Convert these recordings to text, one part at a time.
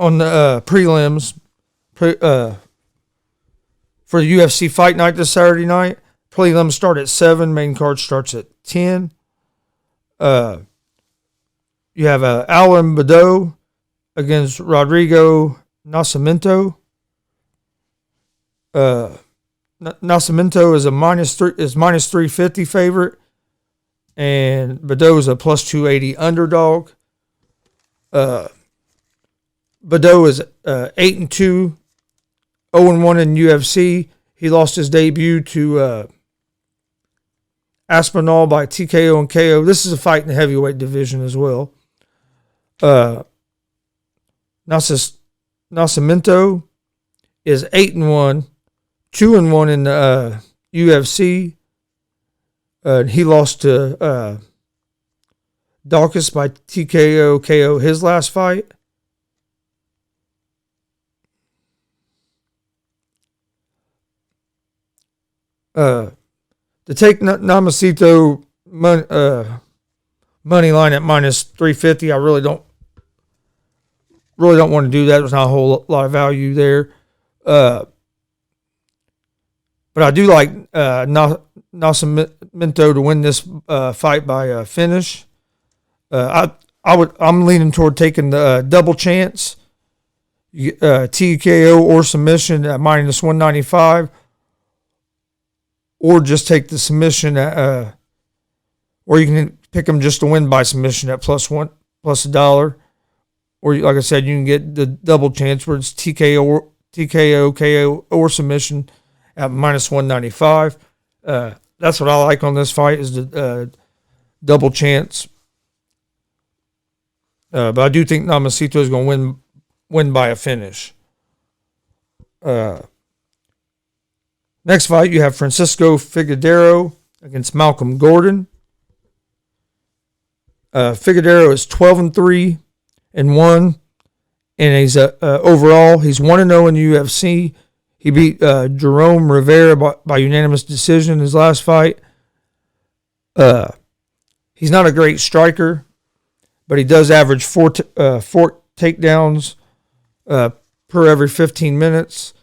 on the prelims for the UFC Fight Night this Saturday night. Prelims start at 7. Main card starts at 10. You have Alan Badou against Rodrigo Nascimento. Nascimento is minus 350 favorite, and Badou is a plus 280 underdog. Badou is 8-2, 0-1 in UFC. He lost his debut to Aspinall by TKO and KO. This is a fight in the heavyweight division as well. Nascimento is 8-1, 2-1 in the UFC. He lost to Dawkins by TKO KO his last fight. To take Namajunas money line at minus 350, I really don't want to do that. There's not a whole lot of value there. But I do like Nascimento to win this fight by finish. I'm leaning toward taking the double chance, TKO or submission at minus 195, or just take the submission at, or you can pick them just to win by submission at plus $1. Or like I said, you can get the double chance where it's TKO, KO, or submission at minus 195. That's what I like on this fight, is the double chance. But I do think Namajunas is going to win by a finish. Next fight, you have Francisco Figueredo against Malcolm Gordon. Figueredo is 12-3 and 1, and he's overall he's 1-0 in the UFC. He beat Jerome Rivera by unanimous decision in his last fight. He's not a great striker, but he does average four takedowns per every 15 minutes,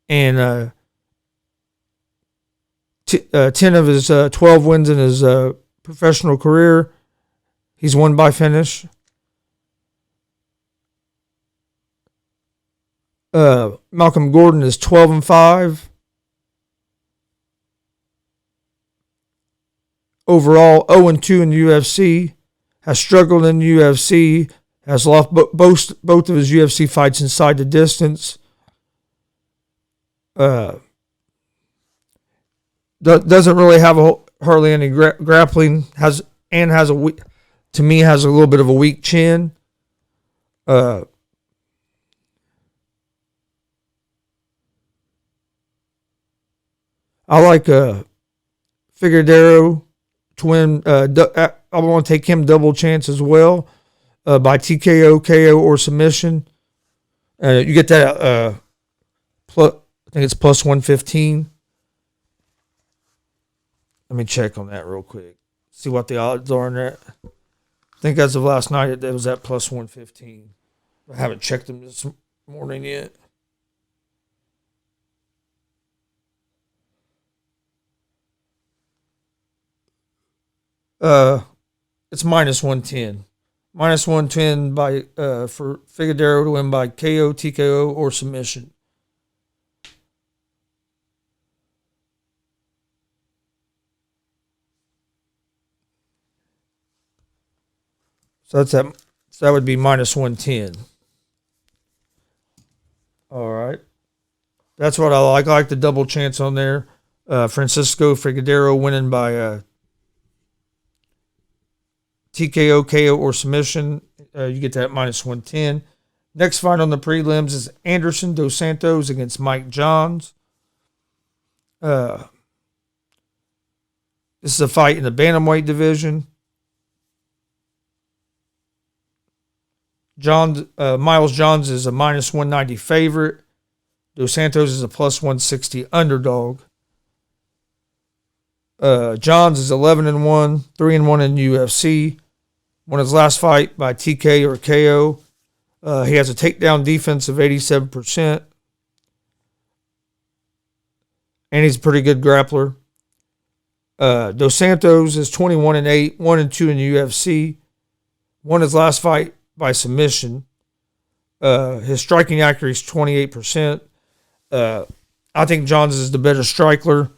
and 10 of his 12 wins in his professional career, he's won by finish. Malcolm Gordon is 12-5. Overall, 0-2 in the UFC. Has struggled in the UFC. Has lost both of his UFC fights inside the distance. Doesn't really have hardly any grappling. Has a little bit of a weak chin. I like Figueredo to win. I want to take him double chance as well by TKO, KO, or submission. You get that. I think it's plus 115. Let me check on that real quick. See what the odds are on that. I think as of last night, it was at plus 115. I haven't checked them this morning yet. It's minus 110. Minus 110 by for Figueredo to win by KO, TKO, or submission. So that would be minus 110. All right. That's what I like. I like the double chance on there. Francisco Figueredo winning by TKO, KO, or submission. You get that minus 110. Next fight on the prelims is Anderson dos Santos against Mike Johns. This is a fight in the bantamweight division. Miles Johns is a minus 190 favorite. Dos Santos is a plus 160 underdog. Johns is 11-1, 3-1 in UFC. Won his last fight by TK or KO. He has a takedown defense of 87%, and he's a pretty good grappler. Dos Santos is 21-8, 1-2 in the UFC. Won his last fight by submission. His striking accuracy is 28%. I think Johns is the better striker,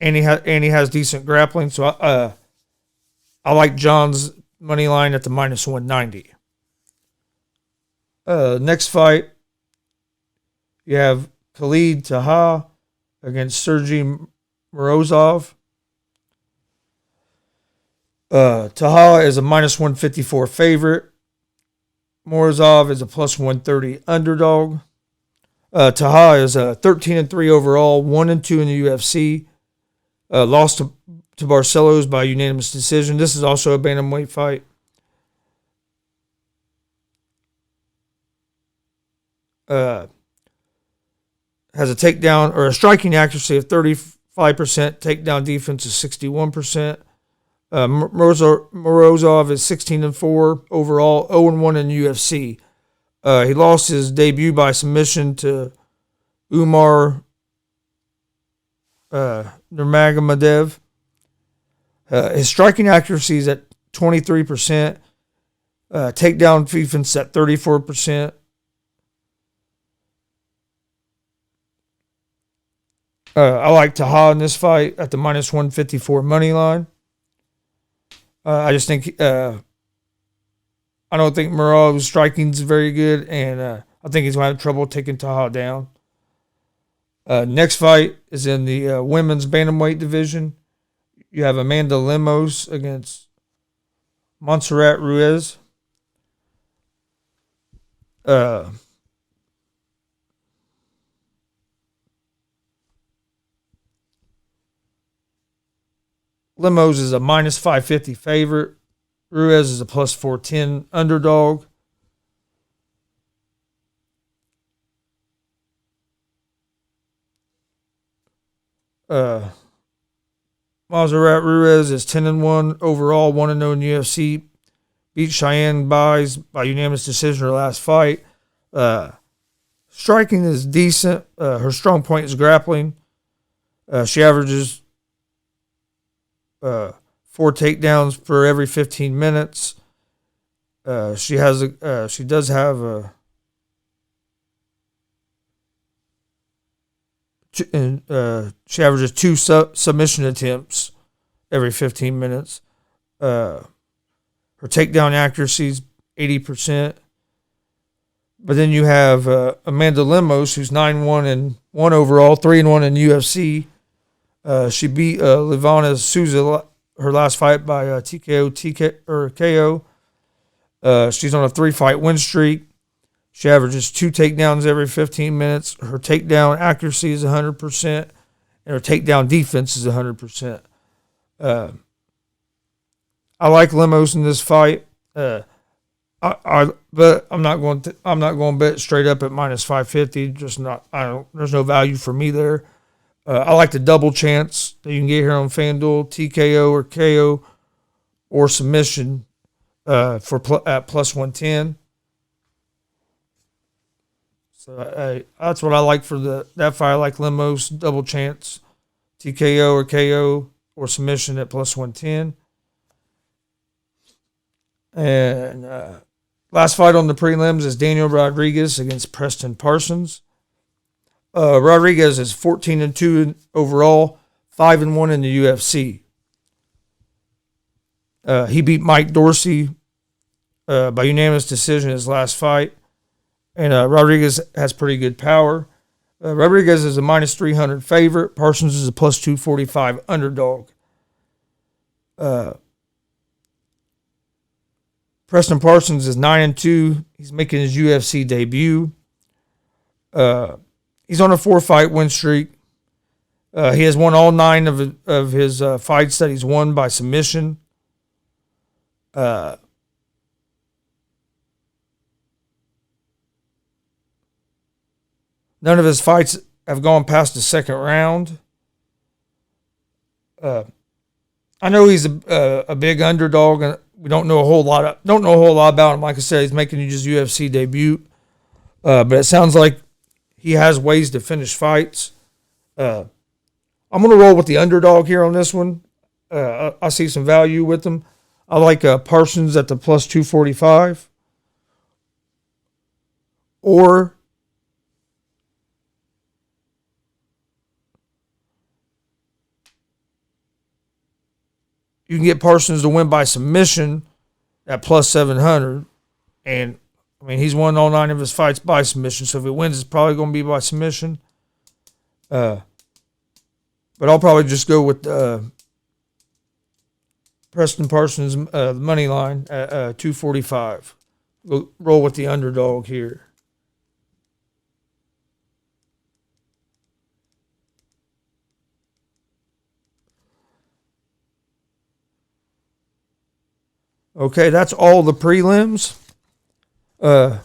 and he has decent grappling. So I like Johns' money line at the minus 190. Next fight, you have Khalid Taha against Sergey Morozov. Taha is a minus 154 favorite. Morozov is a plus 130 underdog. Taha is 13-3 overall, 1-2 in the UFC. Lost to Barcelos by unanimous decision. This is also a bantamweight fight. Has a takedown or a striking accuracy of 35%, takedown defense is 61%. Morozov is 16-4 overall, 0-1 in the UFC. He lost his debut by submission to Umar Nurmagomedov. His striking accuracy is at 23%. Takedown defense at 34%. I like Taha in this fight at the minus 154 money line. I just think I don't think Murov's striking is very good, and I think he's going to have trouble taking Taha down. Next fight is in the women's bantamweight division. You have Amanda Lemos against Montserrat Ruiz. Lemos is a minus 550 favorite. Ruiz is a plus 410 underdog. Montserrat Ruiz is 10-1 overall, 1-0 in UFC. Beat Cheyenne Buys by unanimous decision her last fight. Striking is decent. Her strong point is grappling. She averages 4 takedowns for every 15 minutes. She does have she averages 2 submission attempts every 15 minutes. Her takedown accuracy is 80%. But then you have Amanda Lemos, who's 9-1 overall, 3-1 in UFC. She beat Livana Souza her last fight by KO. She's on a 3-fight win streak. She averages 2 takedowns every 15 minutes. Her takedown accuracy is 100%, and her takedown defense is 100%. I like Lemos in this fight. But I'm not going to bet straight up at minus 550. There's no value for me there. I like the double chance that you can get here on FanDuel, TKO or KO or submission at plus 110. So that's what I like for that fight. I like Lemos, double chance, TKO or KO or submission at plus 110. And last fight on the prelims is Daniel Rodriguez against Preston Parsons. Rodriguez is 14-2 overall, 5-1 in the UFC. He beat Mike Dorsey by unanimous decision in his last fight. And Rodriguez has pretty good power. Rodriguez is a minus 300 favorite. Parsons is a plus 245 underdog. Preston Parsons is 9-2. He's making his UFC debut. He's on a 4-fight win streak. He has won all 9 of his fights that he's won by submission. None of his fights have gone past the second round. I know he's a big underdog we don't know a whole lot about him. Like I said, he's making his UFC debut, but it sounds like he has ways to finish fights. I'm going to roll with the underdog here on this one. I see some value with them. I like Parsons at the plus 245. Or you can get Parsons to win by submission at plus 700. And, I mean, he's won all 9 of his fights by submission. So if he wins, it's probably going to be by submission. But I'll probably just go with Preston Parsons money line at 245. We'll roll with the underdog here. Okay, that's all the prelims.